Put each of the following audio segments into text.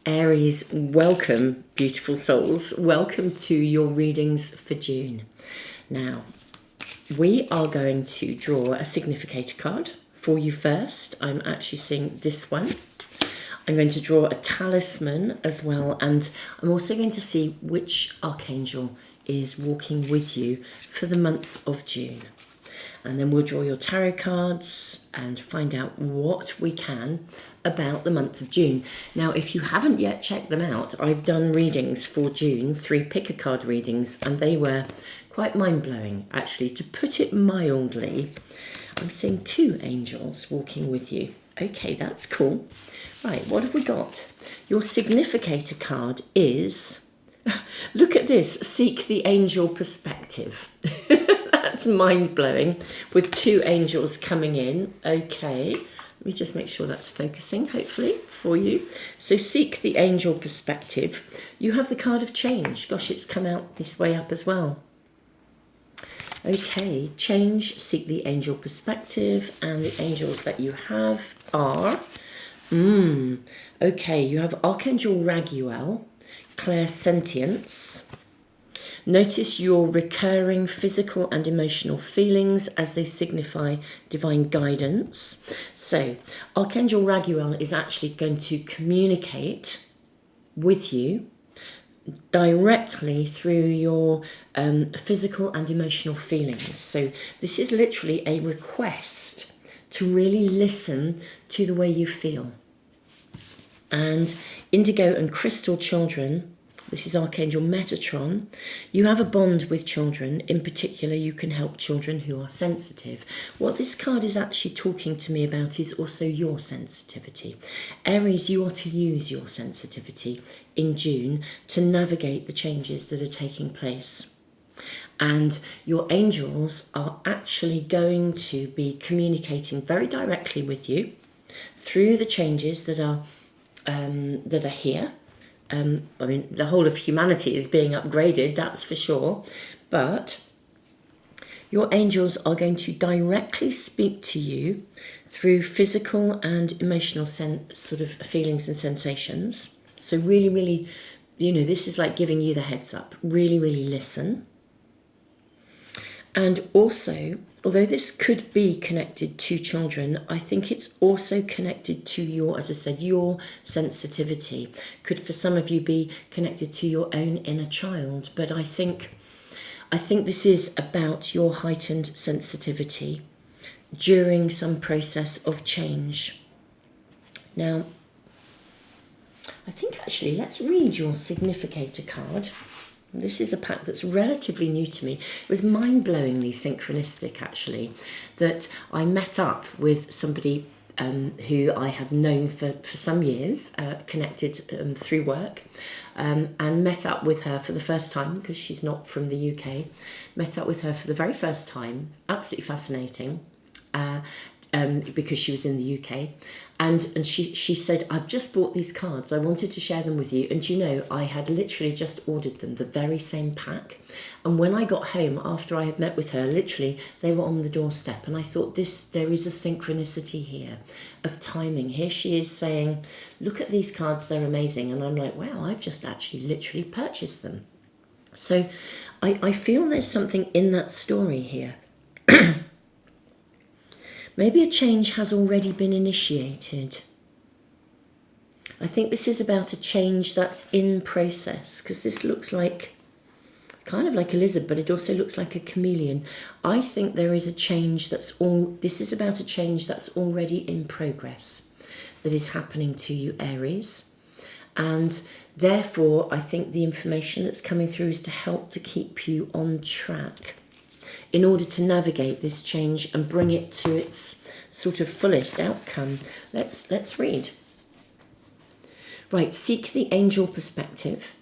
Aries, welcome, beautiful souls. Welcome to your readings for June. Now, we are going to draw a significator card for you first. I'm actually seeing this one. I'm going to draw a talisman as well, and I'm also going to see which archangel is walking with you for the month of June. And then we'll draw your tarot cards and find out what we can about the month of June. Now, if you haven't yet checked them out, I've done readings for June, 3 pick-a-card readings, and they were quite mind-blowing, actually. To put it mildly, I'm seeing 2 angels walking with you. Okay, that's cool. Right, what have we got? Your significator card is, look at this, seek the angel perspective. That's mind-blowing, with 2 angels coming in. Okay, let me just make sure that's focusing, hopefully, for you. So seek the angel perspective. You have the card of change. Gosh, it's come out this way up as well. Okay, change, seek the angel perspective, and the angels that you have are, okay, you have Archangel Raguel, clairsentience. Notice your recurring physical and emotional feelings as they signify divine guidance. So, Archangel Raguel is actually going to communicate with you directly through your physical and emotional feelings. So, this is literally a request to really listen to the way you feel. And indigo and crystal children, this is Archangel Metatron. You have a bond with children. In particular, you can help children who are sensitive. What this card is actually talking to me about is also your sensitivity. Aries, you are to use your sensitivity in June to navigate the changes that are taking place. And your angels are actually going to be communicating very directly with you through the changes that are here. I mean, the whole of humanity is being upgraded, that's for sure. But your angels are going to directly speak to you through physical and emotional sort of feelings and sensations. So really, really, this is like giving you the heads up. Really, really listen. And also, although this could be connected to children, I think it's also connected to your, as I said, your sensitivity. Could for some of you be connected to your own inner child. But I think this is about your heightened sensitivity during some process of change. Now, I think actually let's read your significator card. This is a pack that's relatively new to me. It was mind-blowingly synchronistic, actually, that I met up with somebody who I have known for some years, connected through work, and met up with her for the first time, because she's not from the UK, met up with her for the very first time, absolutely fascinating, because she was in the UK. And she said, I've just bought these cards. I wanted to share them with you. And I had literally just ordered them, the very same pack. And when I got home, after I had met with her, literally, they were on the doorstep. And I thought, there is a synchronicity here of timing. Here she is saying, look at these cards, they're amazing. And I'm like, wow, I've just actually literally purchased them. So I feel there's something in that story here. Maybe a change has already been initiated. I think this is about a change that's in process, because this looks like, kind of like a lizard, but it also looks like a chameleon. I think there is a change this is about a change that's already in progress, that is happening to you, Aries. And therefore, I think the information that's coming through is to help to keep you on track, in order to navigate this change and bring it to its sort of fullest outcome. Let's read. Right, seek the angel perspective.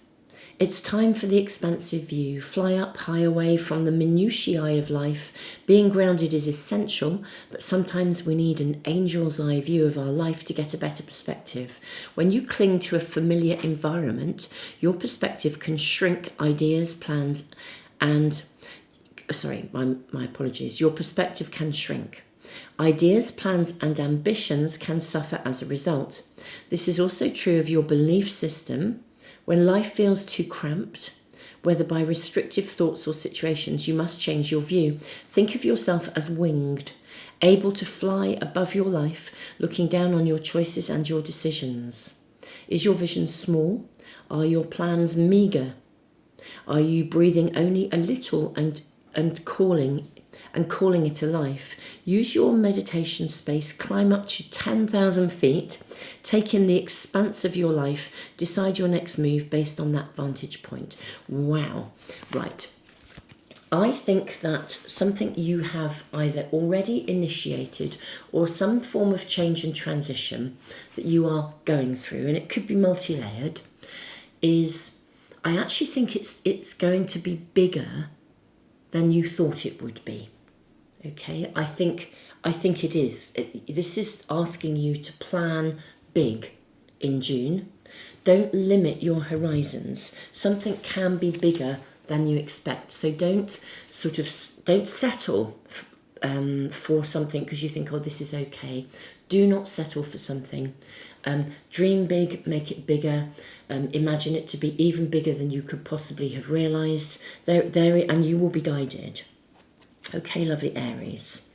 It's time for the expansive view. Fly up high away from the minutiae of life. Being grounded is essential, but sometimes we need an angel's eye view of our life to get a better perspective. When you cling to a familiar environment, your perspective can shrink ideas, plans, and... Sorry, my apologies. Your perspective can shrink. Ideas, plans, and ambitions can suffer as a result. This is also true of your belief system. When life feels too cramped, whether by restrictive thoughts or situations, you must change your view. Think of yourself as winged, able to fly above your life, looking down on your choices and your decisions. Is your vision small? Are your plans meagre? Are you breathing only a little and calling it a life? Use your meditation space, climb up to 10,000 feet, take in the expanse of your life, decide your next move based on that vantage point. Wow. Right. I think that something you have either already initiated or some form of change and transition that you are going through, and it could be multi-layered, is I actually think it's going to be bigger than you thought it would be. Okay, I think it is. This is asking you to plan big in June. Don't limit your horizons. Something can be bigger than you expect. So don't settle for something because you think, oh, this is okay. Do not settle for something. Dream big, make it bigger. Imagine it to be even bigger than you could possibly have realised. And you will be guided. Okay, lovely Aries.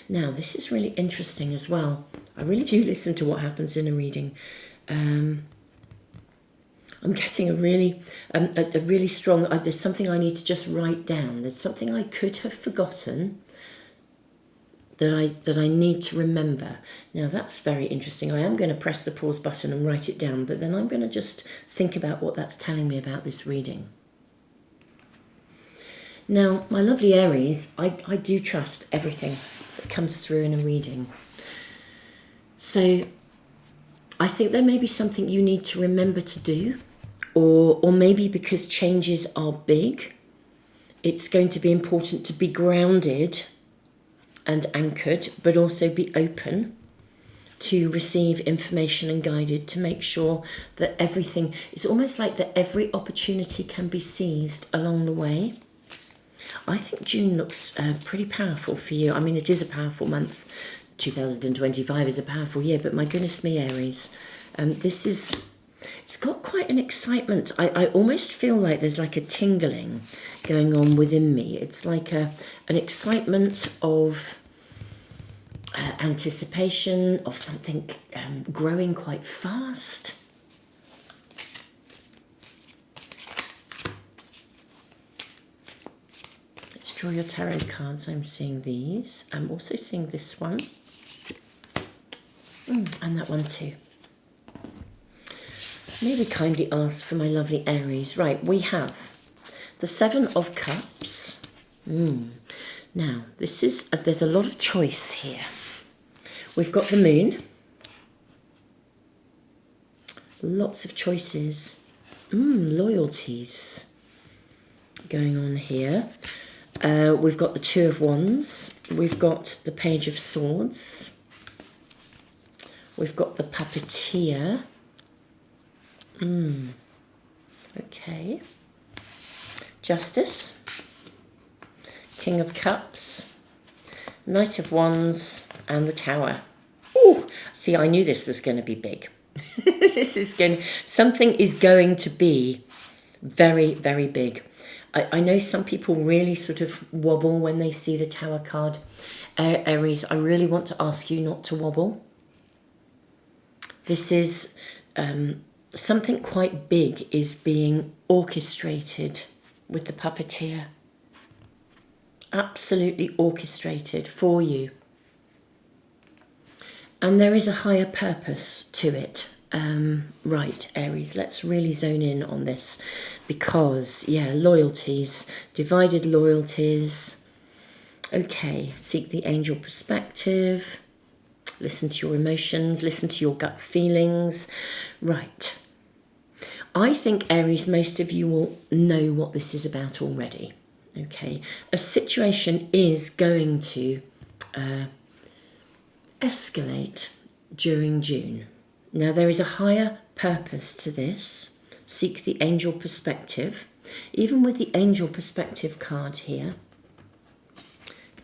Now, this is really interesting as well. I really do listen to what happens in a reading. I'm getting a really strong. There's something I need to just write down. There's something I could have forgotten that I need to remember. Now, that's very interesting. I am going to press the pause button and write it down, but then I'm going to just think about what that's telling me about this reading. Now, my lovely Aries, I do trust everything that comes through in a reading. So I think there may be something you need to remember to do, or maybe because changes are big, it's going to be important to be grounded and anchored, but also be open to receive information and guided to make sure that everything, it's almost like that every opportunity can be seized along the way. I think June looks pretty powerful for you. I mean, it is a powerful month. 2025 is a powerful year, but my goodness me, Aries, it's got quite an excitement. I almost feel like there's like a tingling going on within me. It's like an excitement of anticipation of something growing quite fast. Draw your tarot cards. I'm seeing these. I'm also seeing this one. And that one too. Maybe kindly ask for my lovely Aries. Right, we have the Seven of Cups. Now, this is there's a lot of choice here. We've got the Moon. Lots of choices. Loyalties going on here. We've got the Two of Wands. We've got the Page of Swords. We've got the Puppeteer. Okay. Justice. King of Cups. Knight of Wands. And the Tower. Ooh, see, I knew this was going to be big. Something is going to be very, very big. I know some people really sort of wobble when they see the Tower card. Aries, I really want to ask you not to wobble. This is something quite big is being orchestrated with the Puppeteer. Absolutely orchestrated for you. And there is a higher purpose to it. Right, Aries, let's really zone in on this because, loyalties, divided loyalties. Okay, seek the angel perspective. Listen to your emotions, listen to your gut feelings. Right. I think, Aries, most of you will know what this is about already. Okay, a situation is going to escalate during June. Now, there is a higher purpose to this. Seek the angel perspective. Even with the angel perspective card here,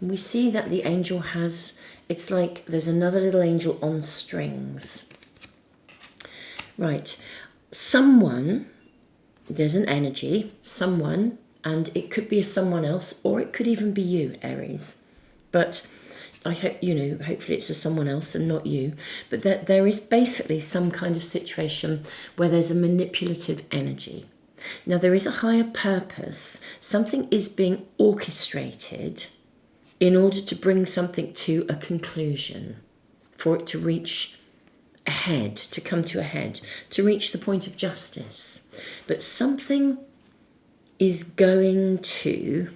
we see that the angel has It's like there's another little angel on strings. Right. Someone, there's an energy, someone, and it could be someone else, or it could even be you, Aries. But I hope, hopefully it's a someone else and not you. But there is basically some kind of situation where there's a manipulative energy. Now, there is a higher purpose. Something is being orchestrated in order to bring something to a conclusion, for it to reach a head, to come to a head, to reach the point of justice. But something is going to,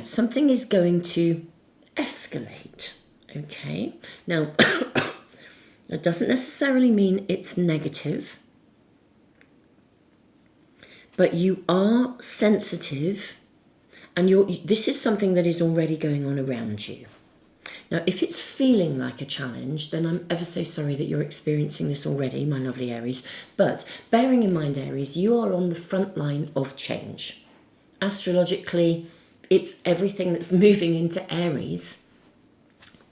something is going to escalate, okay? Now, that doesn't necessarily mean it's negative, but you are sensitive, and this is something that is already going on around you. Now, if it's feeling like a challenge, then I'm ever so sorry that you're experiencing this already, my lovely Aries. But bearing in mind, Aries, you are on the front line of change. Astrologically, it's everything that's moving into Aries.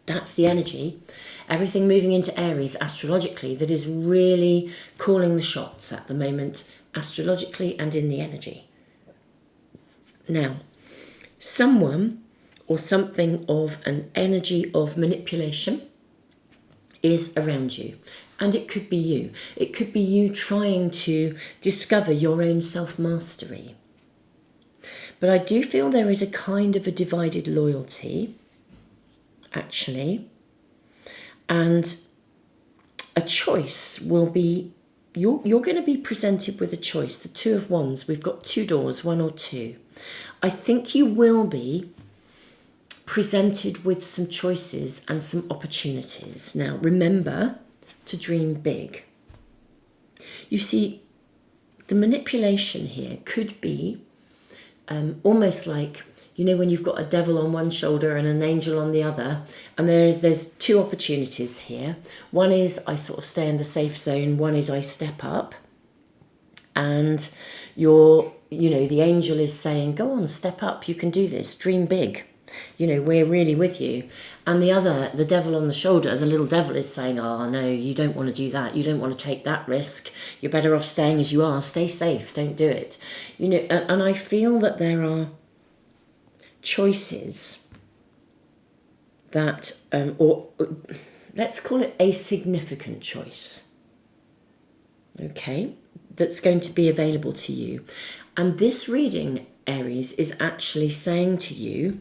That's the energy. Everything moving into Aries astrologically that is really calling the shots at the moment, astrologically and in the energy. Now, someone or something of an energy of manipulation is around you. And it could be you. It could be you trying to discover your own self-mastery. But I do feel there is a kind of a divided loyalty, actually. And a choice will be, you're going to be presented with a choice. The Two of Wands, we've got two doors, one or two. I think you will be presented with some choices and some opportunities. Now, remember to dream big. You see, the manipulation here could be almost like, when you've got a devil on one shoulder and an angel on the other, and there's two opportunities here. One is I sort of stay in the safe zone. One is I step up. And the angel is saying, go on, step up. You can do this. Dream big. We're really with you. And the devil on the shoulder, the little devil is saying, oh, no, you don't want to do that. You don't want to take that risk. You're better off staying as you are. Stay safe. Don't do it. And I feel that there are choices that, or let's call it a significant choice, okay, that's going to be available to you. And this reading, Aries, is actually saying to you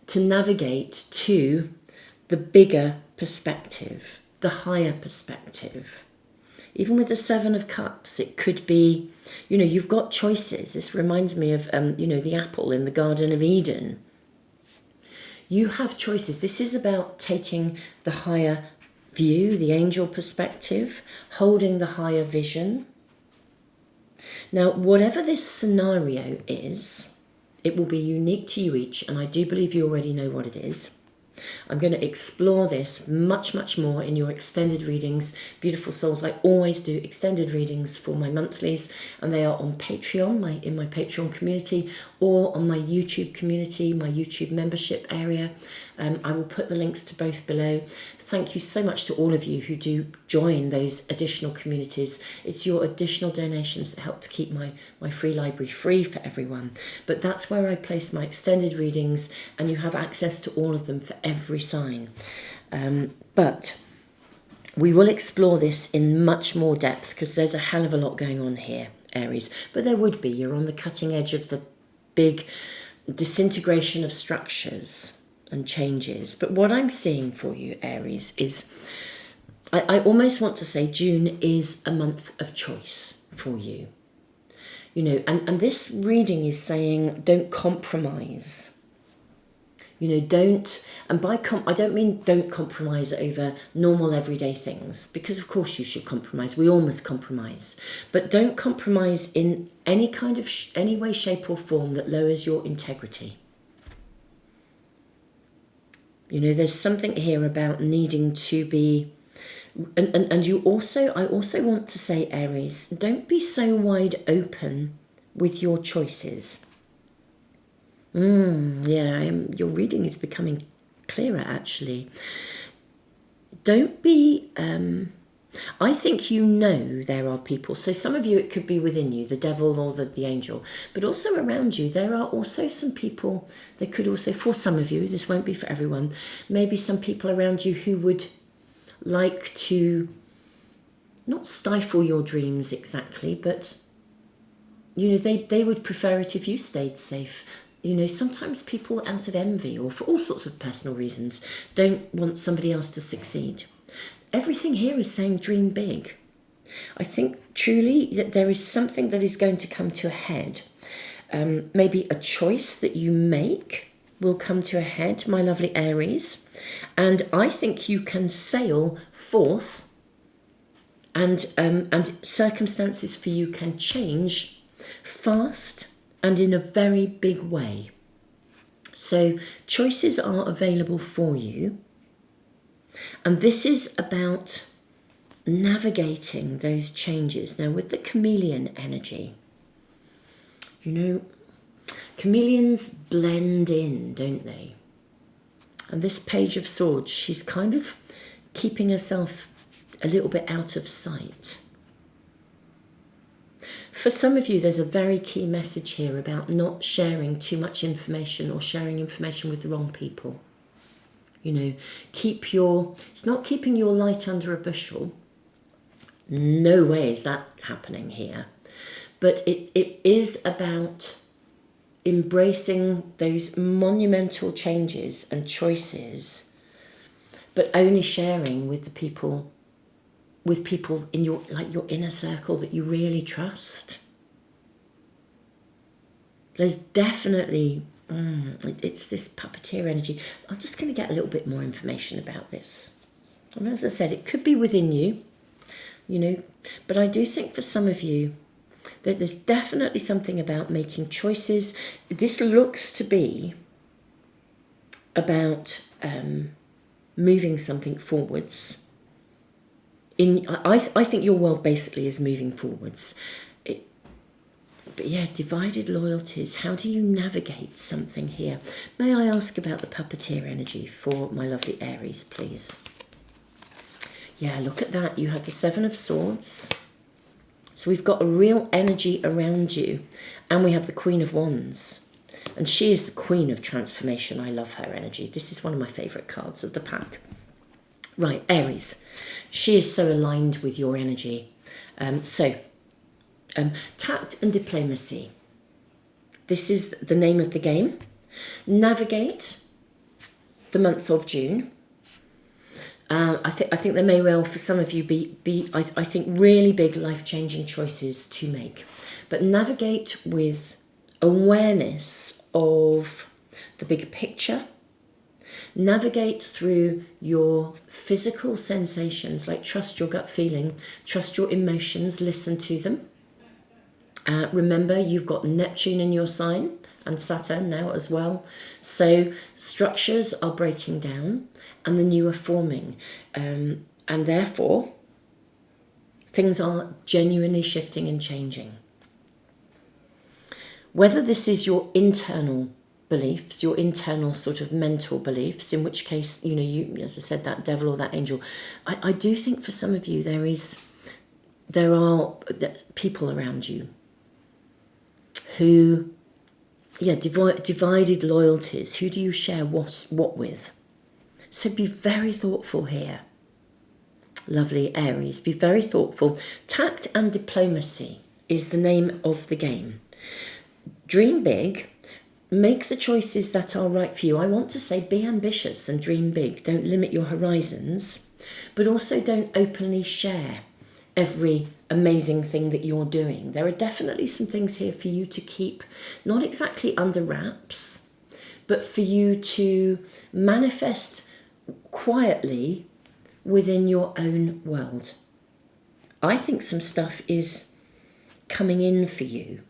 to navigate to the bigger perspective, the higher perspective. Even with the Seven of Cups, it could be, you've got choices. This reminds me of, the apple in the Garden of Eden. You have choices. This is about taking the higher view, the angel perspective, holding the higher vision. Now, whatever this scenario is, it will be unique to you each, and I do believe you already know what it is. I'm going to explore this much, much more in your extended readings. Beautiful souls, I always do extended readings for my monthlies, and they are on Patreon, in my Patreon community, or on my YouTube community, my YouTube membership area. I will put the links to both below. Thank you so much to all of you who do join those additional communities. It's your additional donations that help to keep my free library free for everyone. But that's where I place my extended readings, and you have access to all of them for every sign. But we will explore this in much more depth because there's a hell of a lot going on here, Aries. But there would be. You're on the cutting edge of the big disintegration of structures and changes. But what I'm seeing for you, Aries, is I almost want to say June is a month of choice for you. And this reading is saying don't compromise. Don't, and I don't mean don't compromise over normal everyday things, because of course you should compromise. We all must compromise. But don't compromise in any kind of, any way, shape or form that lowers your integrity. There's something here about needing to be, and I also want to say, Aries, don't be so wide open with your choices. Yeah, your reading is becoming clearer, actually. Don't be... I think you know there are people. So some of you, it could be within you, the devil or the angel. But also around you, there are also some people, there could also, for some of you, this won't be for everyone, maybe some people around you who would like to not stifle your dreams exactly, but, you know, they would prefer it if you stayed safe. You know, sometimes people out of envy or for all sorts of personal reasons don't want somebody else to succeed. Everything here is saying dream big. I think truly that there is something that is going to come to a head. Maybe a choice that you make will come to a head, my lovely Aries. And I think you can sail forth and circumstances for you can change fast and in a very big way. So choices are available for you. And this is about navigating those changes. Now, with the chameleon energy, you know, chameleons blend in, don't they? And this Page of Swords, she's kind of keeping herself a little bit out of sight. For some of you, there's a very key message here about not sharing too much information or sharing information with the wrong people. You know, it's not keeping your light under a bushel. No way is that happening here. But it is about embracing those monumental changes and choices, but only sharing with the people, with people in your inner circle that you really trust. There's definitely, it's this puppeteer energy. I'm just going to get a little bit more information about this. And as I said, it could be within you, you know, but I do think for some of you that there's definitely something about making choices. This looks to be about moving something forwards. I think your world basically is moving forwards. But yeah, divided loyalties. How do you navigate something here? May I ask about the puppeteer energy for my lovely Aries, please? Yeah, look at that. You had the Seven of Swords. So we've got a real energy around you. And we have the Queen of Wands. And she is the Queen of Transformation. I love her energy. This is one of my favourite cards of the pack. Right, Aries. She is so aligned with your energy. Tact and diplomacy. This is the name of the game. Navigate the month of June. I think there may well, for some of you, be I think really big life-changing choices to make. But navigate with awareness of the bigger picture. Navigate through your physical sensations, like trust your gut feeling, trust your emotions, listen to them. Remember, you've got Neptune in your sign and Saturn now as well. So structures are breaking down and the new are forming. And therefore, things are genuinely shifting and changing. Whether this is your internal beliefs, your internal sort of mental beliefs, in which case, you know, you, as I said, that devil or that angel, I do think for some of you there are people around you who, yeah, divided loyalties. Who do you share what with? So be very thoughtful here. Lovely Aries, be very thoughtful. Tact and diplomacy is the name of the game. Dream big. Make the choices that are right for you. I want to say be ambitious and dream big. Don't limit your horizons, but also don't openly share every amazing thing that you're doing. There are definitely some things here for you to keep, not exactly under wraps, but for you to manifest quietly within your own world. I think some stuff is coming in for you.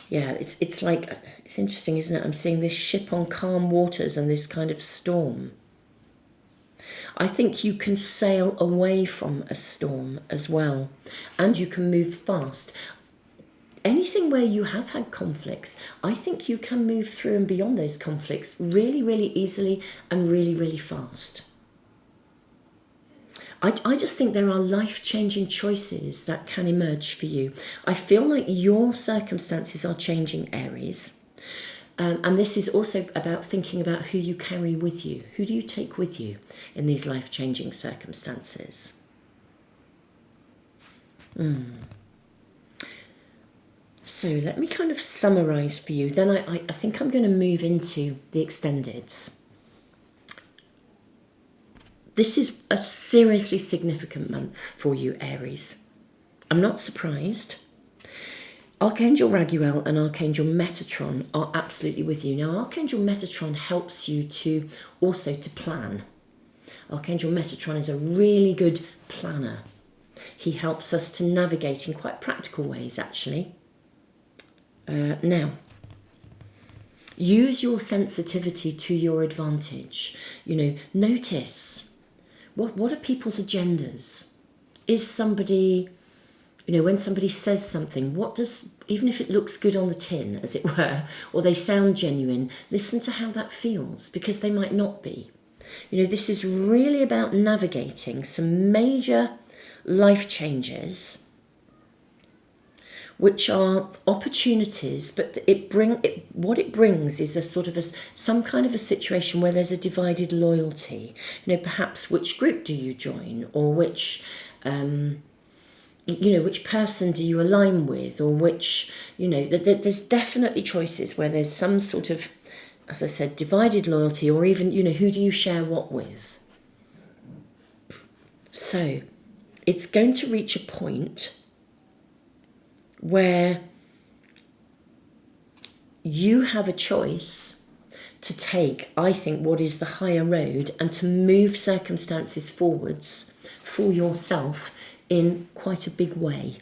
Yeah, it's like, it's interesting, isn't it? I'm seeing this ship on calm waters and this kind of storm. I think you can sail away from a storm as well, and you can move fast. anything where you have had conflicts, I think you can move through and beyond those conflicts really, really easily and really, really fast. I just think there are life-changing choices that can emerge for you. I feel like your circumstances are changing, Aries. And this is also about thinking about who you carry with you. Who do you take with you in these life-changing circumstances? So let me kind of summarise for you. Then I think I'm going to move into the extendeds. This is a seriously significant month for you, Aries. I'm not surprised. Archangel Raguel and Archangel Metatron are absolutely with you. Now, Archangel Metatron helps you to also to plan. Archangel Metatron is a really good planner. He helps us to navigate in quite practical ways, actually. Now, use your sensitivity to your advantage. Notice what are people's agendas? Is somebody, when somebody says something, even if it looks good on the tin, as it were, or they sound genuine, listen to how that feels, because they might not be. This is really about navigating some major life changes, which are opportunities, but what it brings is a sort of some kind of a situation where there's a divided loyalty. Perhaps which group do you join, or which person do you align with, or which, there's definitely choices where there's some sort of, as I said, divided loyalty, or even, who do you share what with? So it's going to reach a point where you have a choice to take, I think, what is the higher road, and to move circumstances forwards for yourself in quite a big way.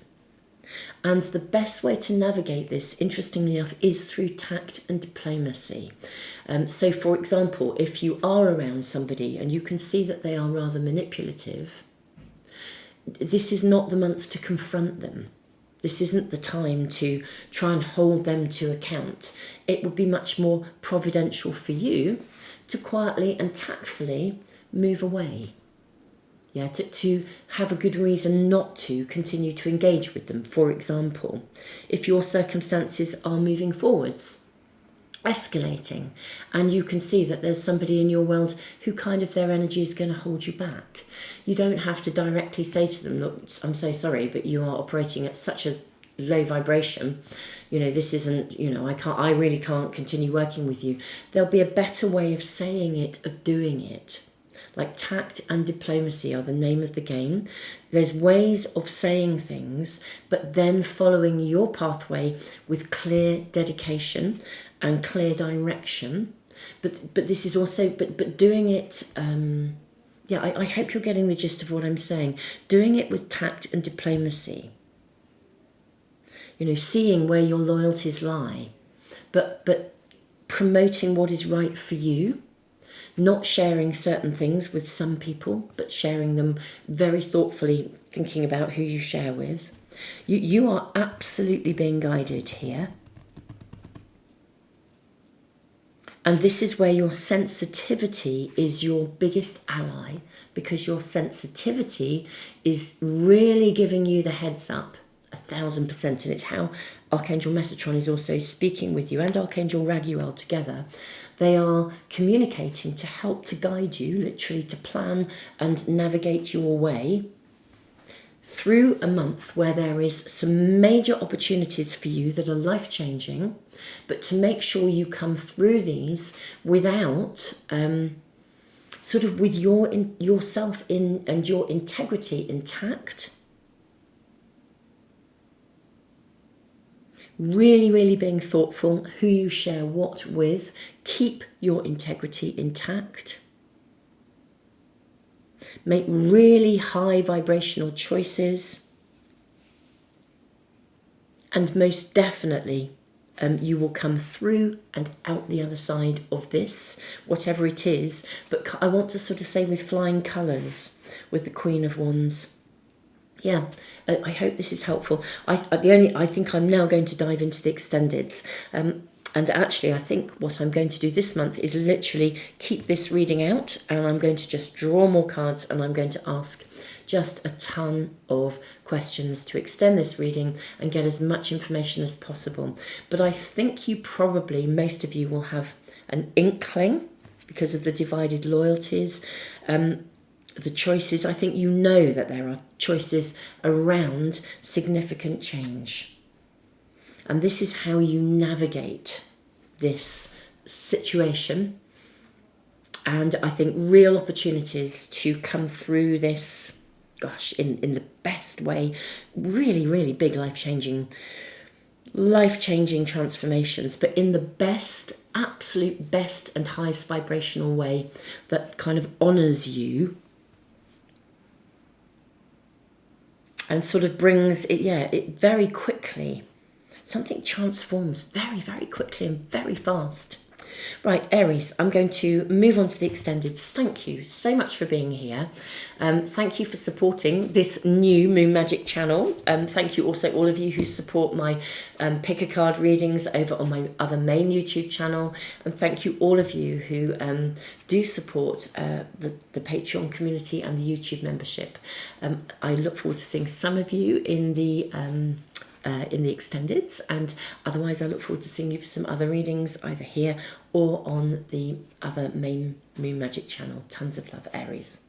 And the best way to navigate this, interestingly enough, is through tact and diplomacy. So, for example, if you are around somebody and you can see that they are rather manipulative, this is not the month to confront them. This isn't the time to try and hold them to account. It would be much more providential for you to quietly and tactfully move away. Yeah, to have a good reason not to continue to engage with them. For example, if your circumstances are moving forwards, escalating, and you can see that there's somebody in your world who kind of their energy is going to hold you back. You don't have to directly say to them, look, I'm so sorry, but you are operating at such a low vibration. This isn't, I really can't continue working with you. There'll be a better way of saying it, of doing it. Like tact and diplomacy are the name of the game. There's ways of saying things, but then following your pathway with clear dedication and clear direction. But this is also, but doing it, I hope you're getting the gist of what I'm saying. Doing it with tact and diplomacy. Seeing where your loyalties lie, but promoting what is right for you. Not sharing certain things with some people, but sharing them very thoughtfully, thinking about who you share with. You are absolutely being guided here. And this is where your sensitivity is your biggest ally, because your sensitivity is really giving you the heads up 1,000%. And it's how Archangel Metatron is also speaking with you, and Archangel Raguel together. They are communicating to help to guide you, literally to plan and navigate your way through a month where there is some major opportunities for you that are life-changing, but to make sure you come through these without sort of with yourself and your integrity intact. Really, really being thoughtful who you share what with. Keep your integrity intact. Make really high vibrational choices. And most definitely, you will come through and out the other side of this, whatever it is. But I want to sort of say with flying colours, with the Queen of Wands. Yeah, I hope this is helpful. I think I'm now going to dive into the extendeds. And actually, I think what I'm going to do this month is literally keep this reading out, and I'm going to just draw more cards, and I'm going to ask just a ton of questions to extend this reading and get as much information as possible. But I think most of you will have an inkling because of the divided loyalties. The choices, I think you know that there are choices around significant change. And this is how you navigate this situation. And I think real opportunities to come through this, in the best way, really, really big life-changing transformations, but in the best, absolute best and highest vibrational way that kind of honours you and sort of brings it very quickly. Something transforms very, very quickly and very fast. Right, Aries, I'm going to move on to the extendeds. Thank you so much for being here. Thank you for supporting this new Moon Magic channel. Thank you also all of you who support my pick a card readings over on my other main YouTube channel. And thank you all of you who do support the Patreon community and the YouTube membership. I look forward to seeing some of you in the extendeds, and otherwise I look forward to seeing you for some other readings either here or on the other main Moon Magic channel. Tons of love, Aries.